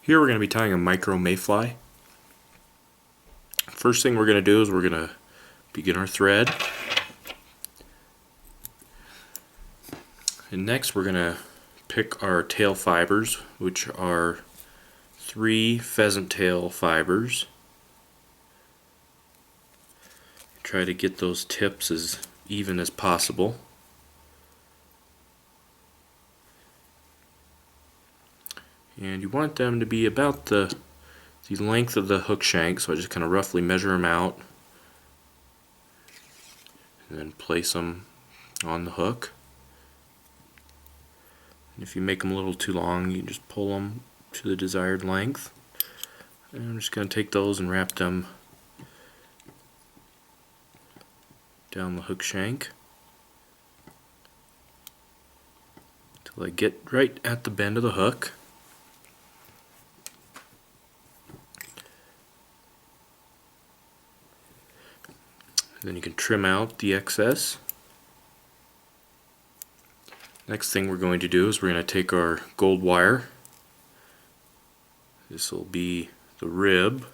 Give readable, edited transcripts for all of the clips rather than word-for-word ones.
Here we're going to be tying a Micro Mayfly. First thing we're going to do is we're going to begin our thread. And next we're going to pick our tail fibers, which are 3 pheasant tail fibers. Try to get those tips as even as possible. And you want them to be about the length of the hook shank, so I just kind of roughly measure them out and then place them on the hook. And if you make them a little too long, you just pull them to the desired length. And I'm just going to take those and wrap them down the hook shank until I get right at the bend of the hook. Then you can trim out the excess. Next thing we're going to do is we're going to take our gold wire. This will be the rib.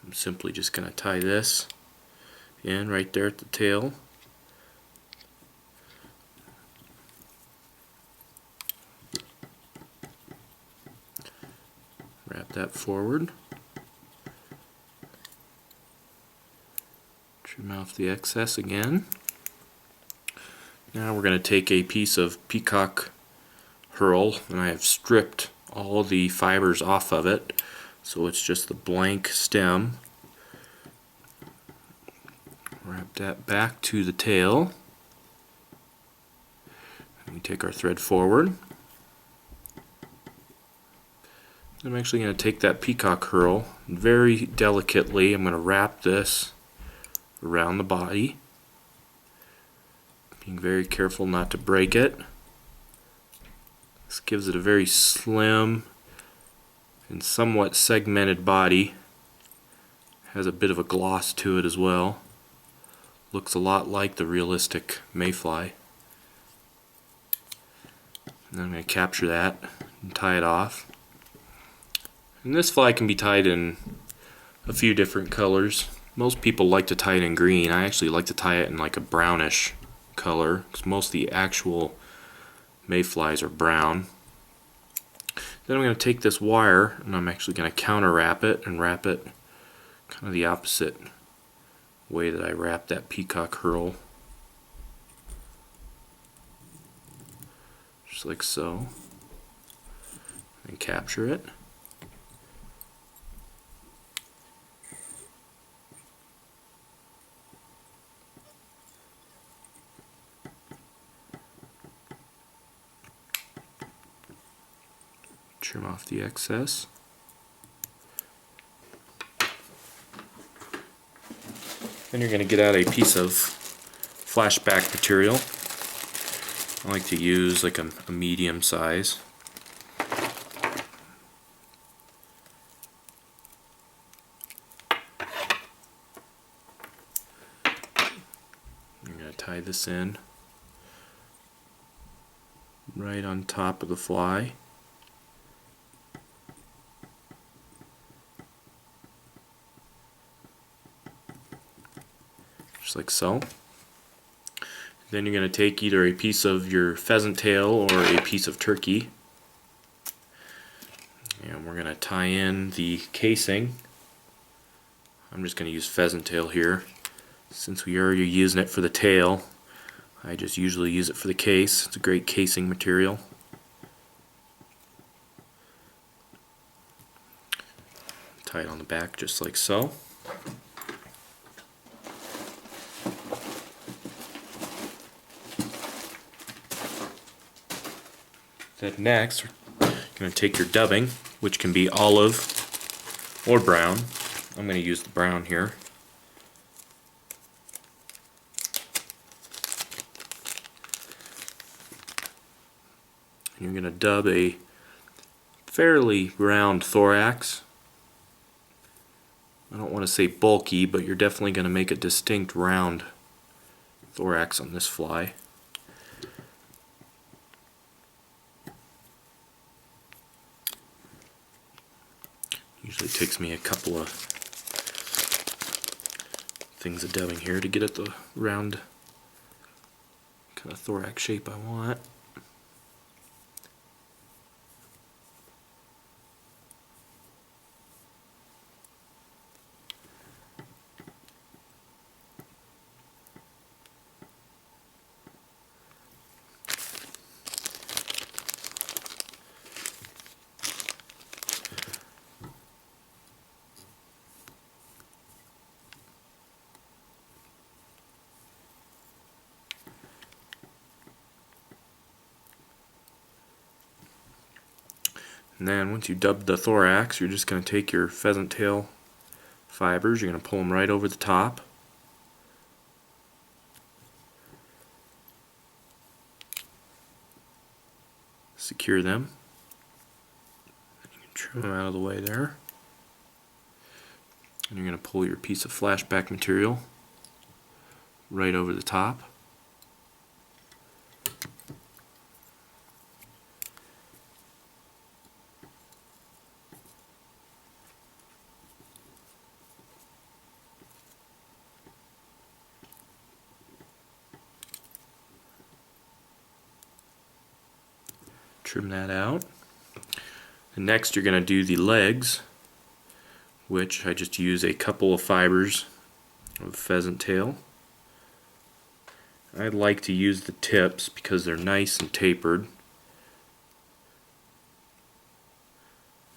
I'm simply just going to tie this in right there at the tail. Wrap that forward. Trim off the excess again. Now we're going to take a piece of Peacock Herl, and I have stripped all the fibers off of it, so it's just the blank stem. Wrap that back to the tail. And we take our thread forward. I'm actually going to take that Peacock Herl and very delicately I'm going to wrap this around the body, being very careful not to break it. This gives it a very slim and somewhat segmented body. Has a bit of a gloss to it as well. Looks a lot like the realistic Mayfly. And I'm going to capture that and tie it off. And this fly can be tied in a few different colors. Most people like to tie it in green. I actually like to tie it in like a brownish color, because most of the actual mayflies are brown. Then I'm going to take this wire and I'm actually going to counter wrap it and wrap it kind of the opposite way that I wrap that Peacock Herl. Just like so. And capture it. Trim off the excess. Then you're going to get out a piece of flashback material. I like to use like a medium size. You're going to tie this in right on top of the fly. Just like so. Then you're going to take either a piece of your pheasant tail or a piece of turkey, and we're going to tie in the casing. I'm just going to use pheasant tail here. Since we are already using it for the tail, I just usually use it for the case. It's a great casing material. Tie it on the back just like so. Then next, you're going to take your dubbing, which can be olive or brown. I'm going to use the brown here. And you're going to dub a fairly round thorax. I don't want to say bulky, but you're definitely going to make a distinct round thorax on this fly. Usually takes me a couple of things of dubbing here to get at the round kind of thorax shape I want. And then once you dub the thorax, you're just going to take your pheasant tail fibers, you're going to pull them right over the top. Secure them. You can trim them out of the way there. And you're going to pull your piece of flashback material right over the top. Trim that out. And next you're going to do the legs, which I just use a couple of fibers of pheasant tail. I like to use the tips because they're nice and tapered,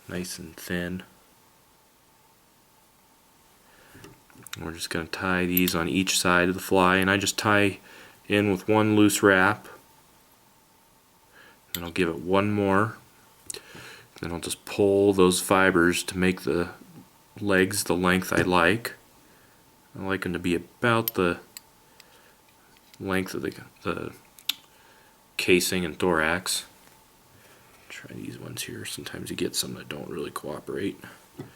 nice and thin. And we're just going to tie these on each side of the fly, and I just tie in with one loose wrap. Then I'll give it one more. Then I'll just pull those fibers to make the legs the length I like. I like them to be about the length of the casing and thorax. Try these ones here. Sometimes you get some that don't really cooperate. There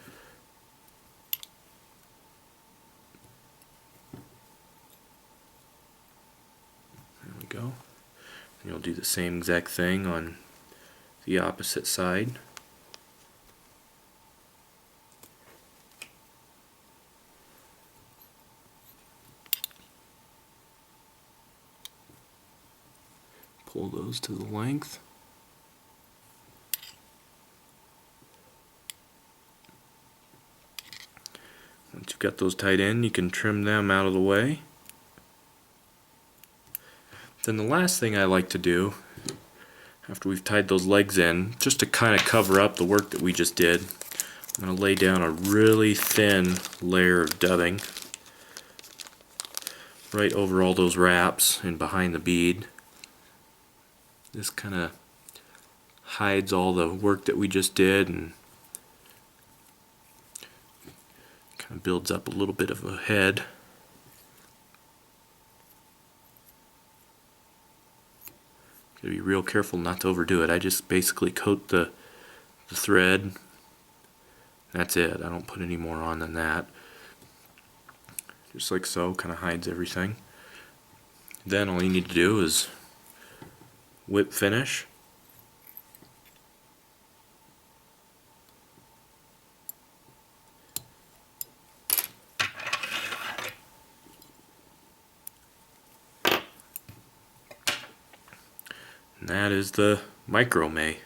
we go. And you'll do the same exact thing on the opposite side. Pull those to the length. Once you've got those tied in, you can trim them out of the way. Then the last thing I like to do, after we've tied those legs in, just to kind of cover up the work that we just did, I'm going to lay down a really thin layer of dubbing right over all those wraps and behind the bead. This kind of hides all the work that we just did and kind of builds up a little bit of a head. Gotta be real careful not to overdo it. I just basically coat the thread. That's it. I don't put any more on than that. Just like so, kind of hides everything. Then all you need to do is whip finish. And that is the Micro May.